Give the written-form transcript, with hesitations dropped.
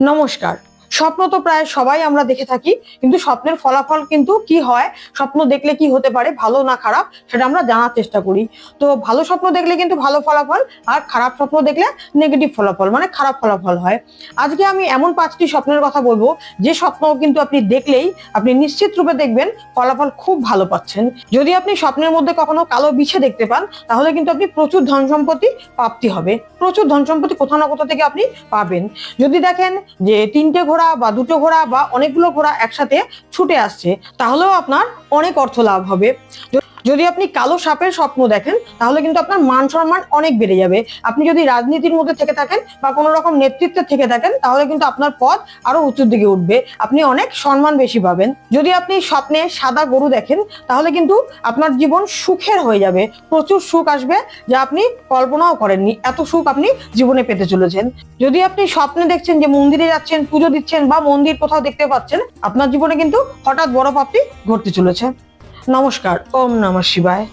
নমস্কার। স্বপ্ন তো প্রায় সবাই আমরা দেখে থাকি, কিন্তু স্বপ্নের ফলাফল কিন্তু কি হয়, স্বপ্ন দেখলে কি হতে পারে, ভালো না খারাপ, সেটা আমরা জানার চেষ্টা করি। তো ভালো স্বপ্ন দেখলে কিন্তু ভালো ফলাফল, আর খারাপ স্বপ্ন দেখলে নেগেটিভ ফলাফল, মানে খারাপ ফলাফল হয়। আজকে আমি এমন 5টি স্বপ্নের কথা বলবো, যে স্বপ্ন কিন্তু আপনি দেখলেই আপনি নিশ্চিত রূপে দেখবেন ফলাফল খুব ভালো পাচ্ছেন। যদি আপনি স্বপ্নের মধ্যে কখনো কালো বিছে দেখতে পান, তাহলে কিন্তু আপনি প্রচুর ধন সম্পত্তি প্রাপ্তি হবে। প্রচুর ধন সম্পত্তি কোথাও না কোথাও থেকে আপনি পাবেন। যদি দেখেন যে 3টে ঘোড়া বা 2টো ঘোড়া বা অনেকগুলো ঘোড়া একসাথে ছুটে আসছে, তাহলেও আপনার অনেক অর্থ লাভ হবে। যদি আপনি কালো সাপের স্বপ্ন দেখেন, তাহলে কিন্তু আপনার মান সম্মান অনেক বেড়ে যাবে। আপনি যদি রাজনীতির মধ্যে থেকে থাকেন বা কোনো রকম নেতৃত্বে থেকে থাকেন, তাহলে কিন্তু আপনার পদ আরো উঁচুর দিকে উঠবে, আপনি অনেক সম্মান বেশি পাবেন। যদি আপনি স্বপ্নে সাদা গরু দেখেন, তাহলে কিন্তু আপনার জীবন সুখের হয়ে যাবে, প্রচুর সুখ আসবে, যা আপনি কল্পনাও করেননি, এত সুখ আপনি জীবনে পেতে চলেছেন। যদি আপনি স্বপ্নে দেখছেন যে মন্দিরে যাচ্ছেন, পুজো দিচ্ছেন বা মন্দির কোথাও দেখতে পাচ্ছেন, আপনার জীবনে কিন্তু হঠাৎ বড় প্রাপ্তি ঘটতে চলেছে। নমস্কার। ওম নমঃ শিবায়।